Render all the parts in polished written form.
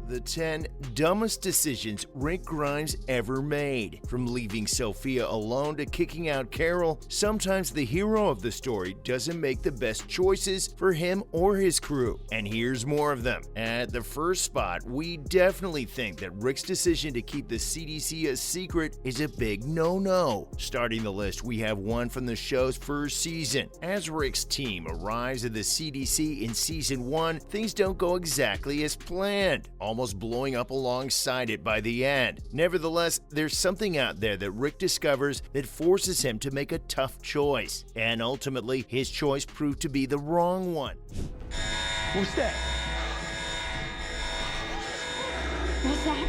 The 10 dumbest decisions Rick Grimes ever made. From leaving Sophia alone to kicking out Carol, sometimes the hero of the story doesn't make the best choices for him or his crew. And here's more of them. At the first spot, we definitely think that Rick's decision to keep the CDC a secret is a big no-no. Starting the list, we have one from the show's first season. As Rick's team arrives at the CDC in season 1, things don't go exactly as planned, almost blowing up alongside it by the end. Nevertheless, there's something out there that Rick discovers that forces him to make a tough choice, and ultimately, his choice proved to be the wrong one. Who's that? What's that?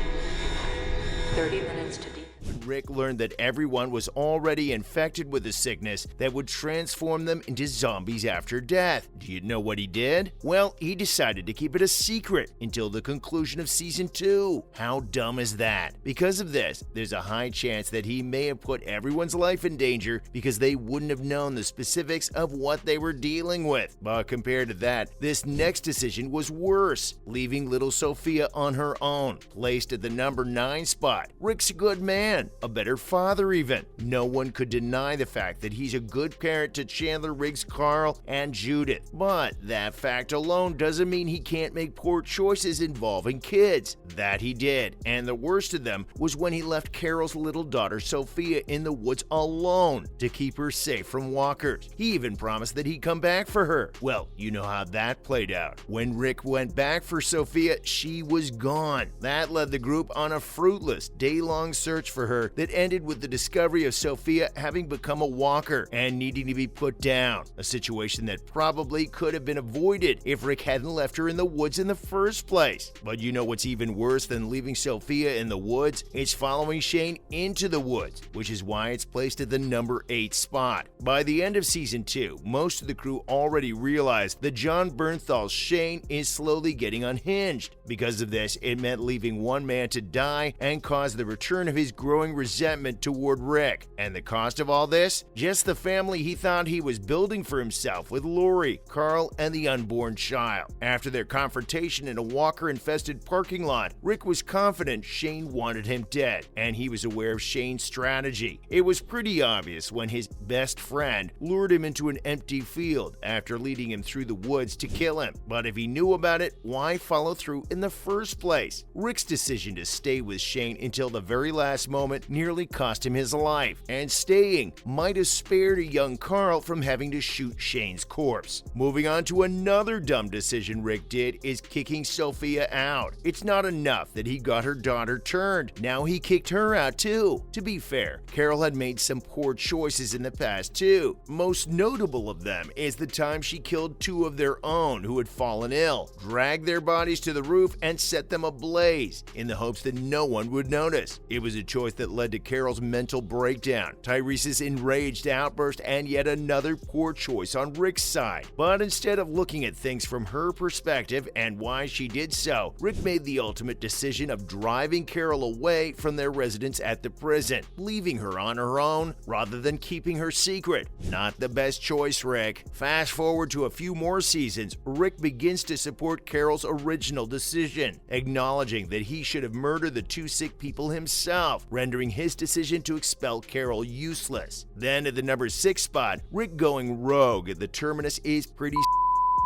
30 minutes to deep. Rick learned that everyone was already infected with a sickness that would transform them into zombies after death. Do you know what he did? Well, he decided to keep it a secret until the conclusion of season 2. How dumb is that? Because of this, there's a high chance that he may have put everyone's life in danger because they wouldn't have known the specifics of what they were dealing with. But compared to that, this next decision was worse, leaving little Sophia on her own. Placed at the number 9 spot, Rick's a good man. A better father even. No one could deny the fact that he's a good parent to Chandler, Riggs, Carl, and Judith. But that fact alone doesn't mean he can't make poor choices involving kids. That he did, and the worst of them was when he left Carol's little daughter Sophia in the woods alone to keep her safe from walkers. He even promised that he'd come back for her. Well, you know how that played out. When Rick went back for Sophia, she was gone. That led the group on a fruitless, day-long search for her that ended with the discovery of Sophia having become a walker and needing to be put down, a situation that probably could have been avoided if Rick hadn't left her in the woods in the first place. But you know what's even worse than leaving Sophia in the woods? It's following Shane into the woods, which is why it's placed at the number 8 spot. By the end of season 2, most of the crew already realized that Jon Bernthal's Shane is slowly getting unhinged. Because of this, it meant leaving one man to die and caused the return of his growing resentment toward Rick. And the cost of all this? Just the family he thought he was building for himself with Lori, Carl, and the unborn child. After their confrontation in a walker-infested parking lot, Rick was confident Shane wanted him dead, and he was aware of Shane's strategy. It was pretty obvious when his best friend lured him into an empty field after leading him through the woods to kill him. But if he knew about it, why follow through in the first place? Rick's decision to stay with Shane until the very last moment nearly cost him his life, and staying might have spared a young Carl from having to shoot Shane's corpse. Moving on to another dumb decision Rick did is kicking Sophia out. It's not enough that he got her daughter turned, now he kicked her out too. To be fair, Carol had made some poor choices in the past too. Most notable of them is the time she killed 2 of their own who had fallen ill, dragged their bodies to the roof, and set them ablaze in the hopes that no one would notice. It was a choice that led to Carol's mental breakdown, Tyrese's enraged outburst, and yet another poor choice on Rick's side. But instead of looking at things from her perspective and why she did so, Rick made the ultimate decision of driving Carol away from their residence at the prison, leaving her on her own rather than keeping her secret. Not the best choice, Rick. Fast forward to a few more seasons, Rick begins to support Carol's original decision, acknowledging that he should have murdered the 2 sick people himself, rendering his decision to expel Carol useless. Then at the number 6 spot, Rick going rogue at the terminus is pretty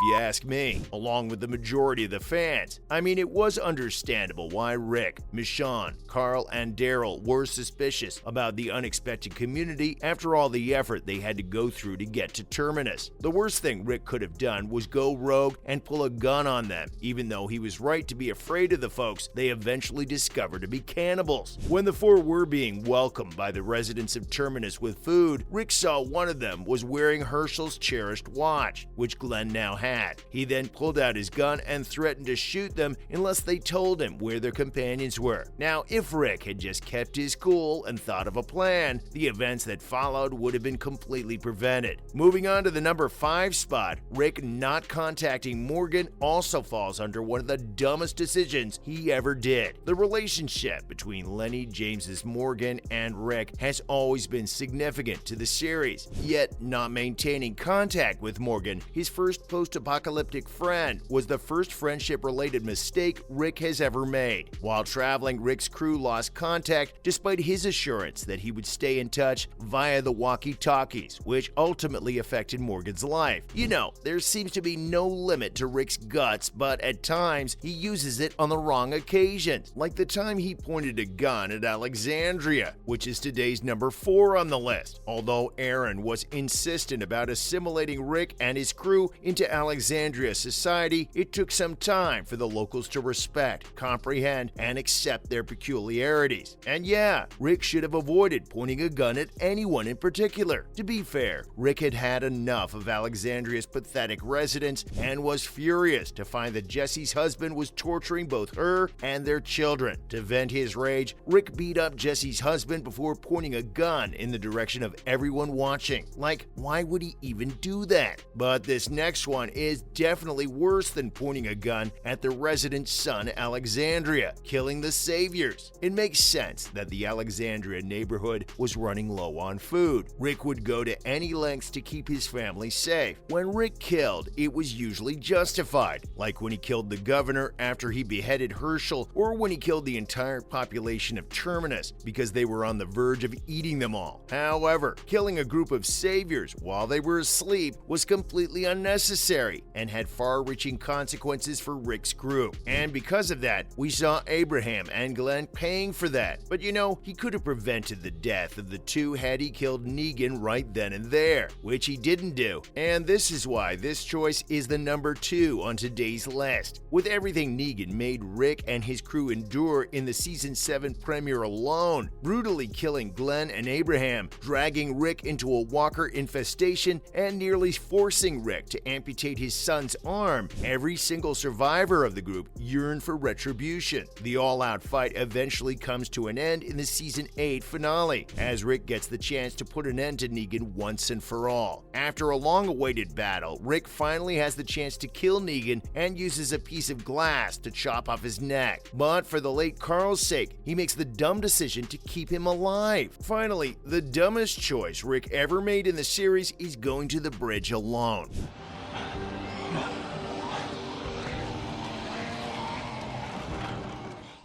if you ask me, along with the majority of the fans. I mean, it was understandable why Rick, Michonne, Carl, and Daryl were suspicious about the unexpected community after all the effort they had to go through to get to Terminus. The worst thing Rick could have done was go rogue and pull a gun on them, even though he was right to be afraid of the folks they eventually discovered to be cannibals. When the 4 were being welcomed by the residents of Terminus with food, Rick saw one of them was wearing Herschel's cherished watch, which Glenn now had. He then pulled out his gun and threatened to shoot them unless they told him where their companions were. Now, if Rick had just kept his cool and thought of a plan, the events that followed would have been completely prevented. Moving on to the number 5 spot, Rick not contacting Morgan also falls under one of the dumbest decisions he ever did. The relationship between Lenny James's Morgan and Rick has always been significant to the series, yet not maintaining contact with Morgan, his first post post-apocalyptic friend was the first friendship-related mistake Rick has ever made. While traveling, Rick's crew lost contact despite his assurance that he would stay in touch via the walkie-talkies, which ultimately affected Morgan's life. You know, there seems to be no limit to Rick's guts, but at times he uses it on the wrong occasions, like the time he pointed a gun at Alexandria, which is today's number 4 on the list. Although Aaron was insistent about assimilating Rick and his crew into Alexandria society, it took some time for the locals to respect, comprehend, and accept their peculiarities. And yeah, Rick should have avoided pointing a gun at anyone in particular. To be fair, Rick had had enough of Alexandria's pathetic residents and was furious to find that Jesse's husband was torturing both her and their children. To vent his rage, Rick beat up Jesse's husband before pointing a gun in the direction of everyone watching. Like, why would he even do that? But this next one is definitely worse than pointing a gun at the resident's son, Alexandria, killing the saviors. It makes sense that the Alexandria neighborhood was running low on food. Rick would go to any lengths to keep his family safe. When Rick killed, it was usually justified, like when he killed the governor after he beheaded Herschel, or when he killed the entire population of Terminus because they were on the verge of eating them all. However, killing a group of saviors while they were asleep was completely unnecessary and had far-reaching consequences for Rick's crew. And because of that, we saw Abraham and Glenn paying for that. But you know, he could have prevented the death of the two had he killed Negan right then and there, which he didn't do. And this is why this choice is the number 2 on today's list. With everything Negan made Rick and his crew endure in the season 7 premiere alone, brutally killing Glenn and Abraham, dragging Rick into a walker infestation, and nearly forcing Rick to amputate his son's arm, every single survivor of the group yearned for retribution. The all-out fight eventually comes to an end in the season 8 finale, as Rick gets the chance to put an end to Negan once and for all. After a long-awaited battle, Rick finally has the chance to kill Negan and uses a piece of glass to chop off his neck. But for the late Carl's sake, he makes the dumb decision to keep him alive. Finally, the dumbest choice Rick ever made in the series is going to the bridge alone.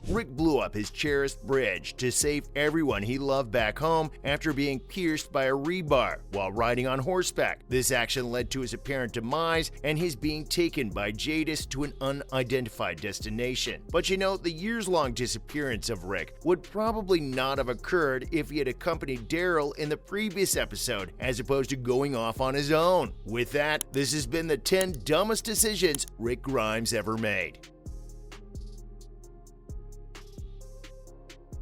Rick blew up his cherished bridge to save everyone he loved back home after being pierced by a rebar while riding on horseback. This action led to his apparent demise and his being taken by Jadis to an unidentified destination. But you know, the years-long disappearance of Rick would probably not have occurred if he had accompanied Daryl in the previous episode as opposed to going off on his own. With that, this has been the 10 dumbest decisions Rick Grimes ever made.